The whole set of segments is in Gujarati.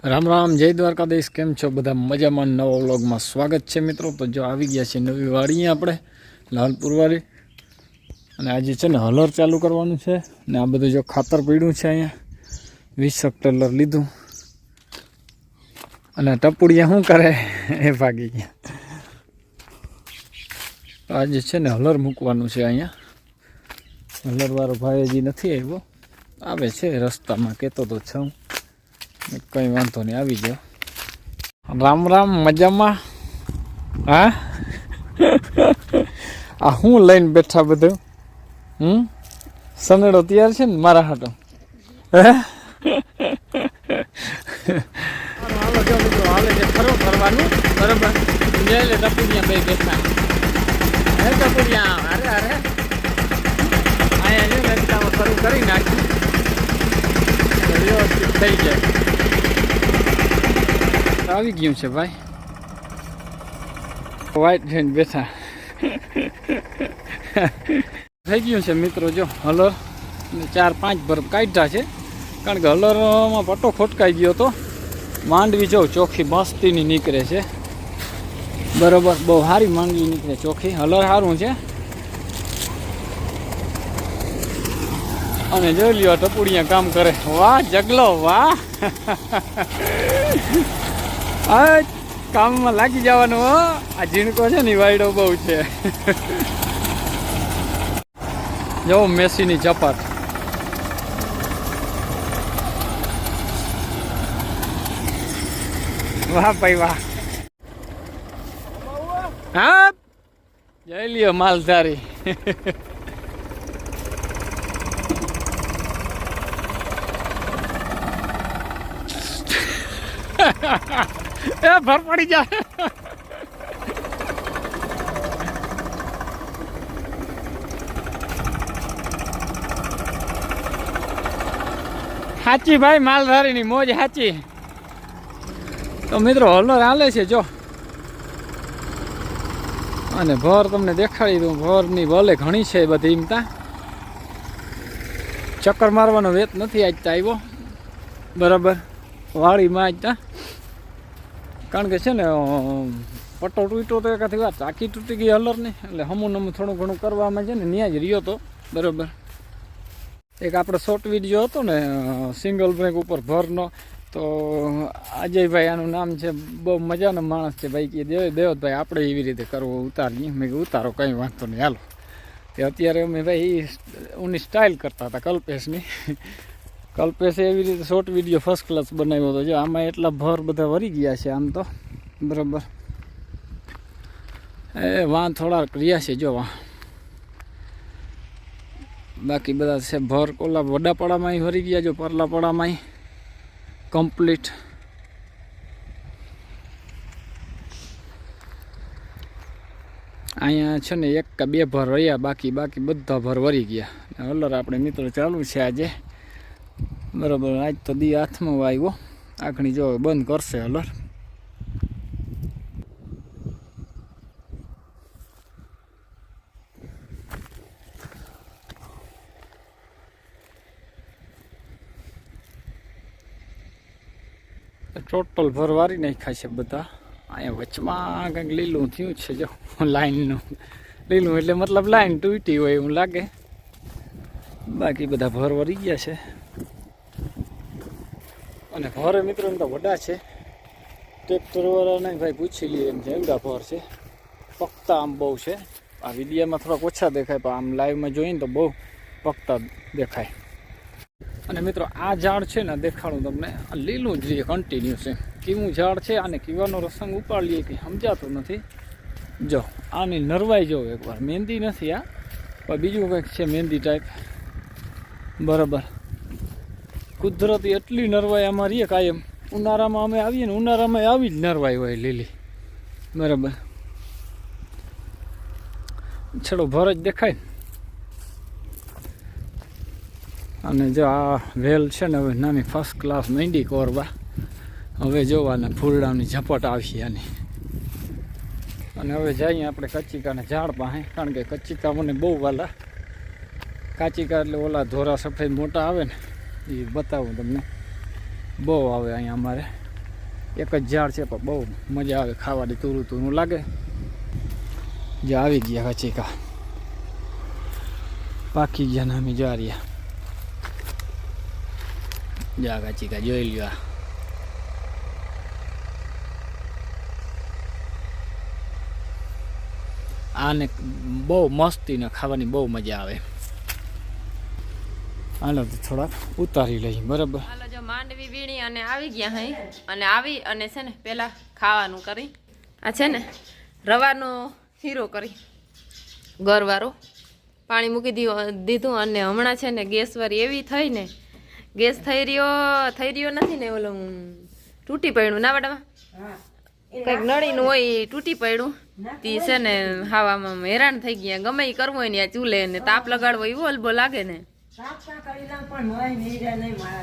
રામ રામ, જય દ્વારકાધીશ। કેમ છો બધા? મજામાં? નવા વ્લોગમાં સ્વાગત છે મિત્રો। તો જો આવી ગયા છે નવી વાડી આપણે લાલપુર વાડી, અને આજે છે ને હલર ચાલુ કરવાનું છે ને આ બધું જો ખાતર પડ્યું છે અહીંયા 20 ટેલર લીધું, અને ટપુડિયા શું કરે એ ભાગી ગયા। આજે છે ને હલર મૂકવાનું છે અહીંયા। હલર વાળો ભાઈ હજી નથી આવ્યો, આવે છે રસ્તામાં, કહેતો તો છું કંઈ વાંધો નહીં, આવી જાઓ। રામ રામ, મજામાં? હા આ હું લઈને બેઠા બધું સનેડો તૈયાર છે ને મારા હાટો? હાલે છે ફરવાનું બરાબર। લે ટપુડિયા બે બેઠા, હે ટપુડિયા, અરે અરે અહીંયા જો રસ્તામાં શરૂ કરી નાખ્યું, વ્યવસ્થિત થઈ જાય। આવી ગયું છે ભાઈ, વાઈટ થઈને બેઠા થઈ ગયું છે મિત્રો। જો હલર 4-5 બરફ કાઢ્યા છે, કારણ કે હલરમાં પટ્ટો ખોટકાઈ ગયો હતો। માંડવી જો ચોખ્ખી મસ્તીની નીકળે છે બરાબર, બહુ સારી માંડવી નીકળે ચોખ્ખી, હલર સારું છે। અને જોઈ લ્યો ટપુડિયા કામ કરે, વાહ જગલો વાહ આ કામમાં લાગી જવાનું હો। આ ઝીણકો છે ને વાયડો બહુ છે જો મેસીની ચપાટ, વાહ ભાઈ વાહ। હા જઈ લ્યો માલધારી એ ભર પડી જાય સાચી ભાઈ, માલધારીની મોજ સાચી। તો મિત્રો હલર હાલે છે જો, અને ભર તમને દેખાડી દઉં, ભરની ભલે ઘણી છે બધી ઈમતા, ચક્કર મારવાનો વેત નથી આજ તો આવ્યો બરાબર વાડીમાં આજ તા, કારણ કે છે ને પટ્ટો તૂટ્યો તો એકાથી વાત આખી તૂટી ગઈ હલરની, એટલે હમું નમું થોડું ઘણું કરવામાં છે ને ત્યાં જ રહ્યો તો બરાબર। એક આપણે શોર્ટ વિડીયો હતો ને સિંગલ બ્રેક ઉપર ભરનો, તો અજયભાઈ આનું નામ છે, બહુ મજાનો માણસ છે ભાઈ, કે દેવતભાઈ આપણે એવી રીતે કરવું, ઉતારીએ। મેં કે ઉતારો, કંઈ વાંધો નહીં હાલો। કે અત્યારે અમે ભાઈ ઉની સ્ટાઇલ કરતા હતા કલ્પેશની, કલ્પેશે એવી રીતે શોર્ટ વિડીયો ફર્સ્ટ ક્લાસ બનાવ્યો હતો। જો આમાં એટલા ભર બધા વરી ગયા છે આમ તો બરાબર, એ વાં થોડા રહ્યા છે જો વાં, બાકી બધા છે ભર ઓલા વડાપાડામાં વરી ગયા, જો પરલાપાડામાં કમ્પ્લીટ। અહીંયા છે ને 1 કે 2 ભર રહ્યા, બાકી બધા ભર વરી ગયા। હલર આપણે મિત્રો ચાલુ છે આજે બરાબર। આજ તો દી હાથમાં આવ્યો, આખણી જો બંધ કરશે હલર। ટોટલ ભરવારી નાખ્યા છે બધા। અહીંયા વચમાં કંઈક લીલું થયું છે જો, લાઈનનું લીલું એટલે મતલબ લાઈન તૂટી હોય એવું લાગે, બાકી બધા ભર વરી ગયા છે। અને ભર મિત્રો એમ તો વડા છે, ટ્રેક્ટર વાળાને ભાઈ પૂછી લઈએ એમ છે, એવડા ભર છે, પકતા આમ બહુ છે। આ વિડીયોમાં થોડાક ઓછા દેખાય, પણ આમ લાઈવમાં જોઈએ તો બહુ પકતા દેખાય। અને મિત્રો આ ઝાડ છે ને દેખાડું તમને, આ લીલું જ રહીએ કન્ટિન્યુ છે, કેવું ઝાડ છે, આને કીવાનો રસંગ ઉપાડ લઈએ કંઈ સમજાતું નથી। જો આની નરવાઈ જો એકવાર, મહેંદી નથી આ, પણ બીજું કંઈક છે મહેંદી ટાઈપ બરાબર। કુદરતી એટલી નરવાઈ આમાં રહીએ કાયમ, ઉનાળામાં અમે આવીએ ને ઉનાળામાં આવી જ નરવાઈ હોય લીલી બરાબર। છેડો ભર જ દેખાય। અને જો આ વેલ છે ને હવે નાની ફર્સ્ટ ક્લાસ માંડી કોરવા, હવે જોવાને ફૂલડાની ઝપટ આવશે આની। અને હવે જઈએ આપણે કચ્ચીકાના ઝાડ પાસે, કારણ કે કચ્ચીકા મને બહુ વાલા, કાચીકા એટલે ઓલા ધોરા સફેદ મોટા આવે ને એ બતાવું તમને, બહુ આવે અહીંયા અમારે એક જ ઝાડ છે પણ બહુ મજા આવે ખાવાની, તુરું તુરું લાગે. જે આવી ગયા કચીકા પાકી ગયા ને અમે જા રહ્યા. જા કચીકા જોઈ લ્યો. આને બહુ મસ્તી ને ખાવાની બહુ મજા આવે. હાલો તો થોડાક ઉતારી લઈ. બરાબર, હાલો જો માંડવી વીણી અને આવી ગયા હઈ, અને આવી અને છે ને પેલા ખાવાનું કરી. આ છે ને રવાનો શીરો કરી, ગરવાળો પાણી મૂકી દીધું. અને હમણાં છે ને ગેસવાળી એવી થઈ ને, ગેસ થઈ રહ્યો નથી ને, ઓલું તૂટી પડ્યું ના બટામાં કંઈક નળીનું હોય તૂટી પડ્યું. તી છે ને હાવામાં હેરાન થઈ ગયા. ગમે એ કરવું હોય ને આ ચૂલે ને તાપ લગાડવો એવો અલબો લાગે ને.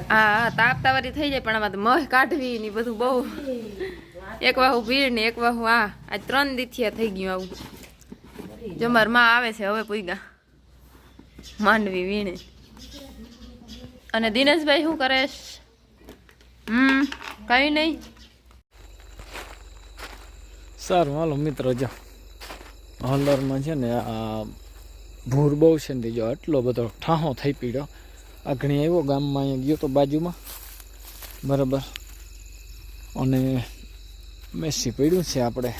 હા તાપતા વાળી થઈ જાય, પણ આમાં તો મહ કાઢવી ને બધું બહુ. એક વાહુ ભીડ ને એક વાહુ આજ 3 દીથિયા થઈ ગયું આવું. જો મારા માં આવે છે હવે પૂગા માંડવી વીણે. અને દિનેશભાઈ શું કરેશ? કઈ નહીં. સારું હાલો મિત્રો, જો હલરમાં છે ને આ ભૂર બહુ છે ને, જો એટલો બધો ઠાહો થઈ પીડ્યો. આગણી આવ્યો ગામમાં, અહીંયા ગયો તો બાજુમાં. બરાબર, અને મેસી પડ્યું છે આપણે.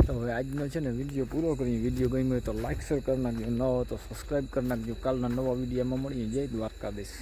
તો હવે આજનો છે ને વિડીયો પૂરો કરીએ. વિડીયો ગમ્યો હોય તો લાઈક શેર કરી નાખજો, ન હોય તો સબસ્ક્રાઈબ કરી નાખજો. કાલના નવા વિડીયોમાં મળીએ. જય દ્વારકાધીશ.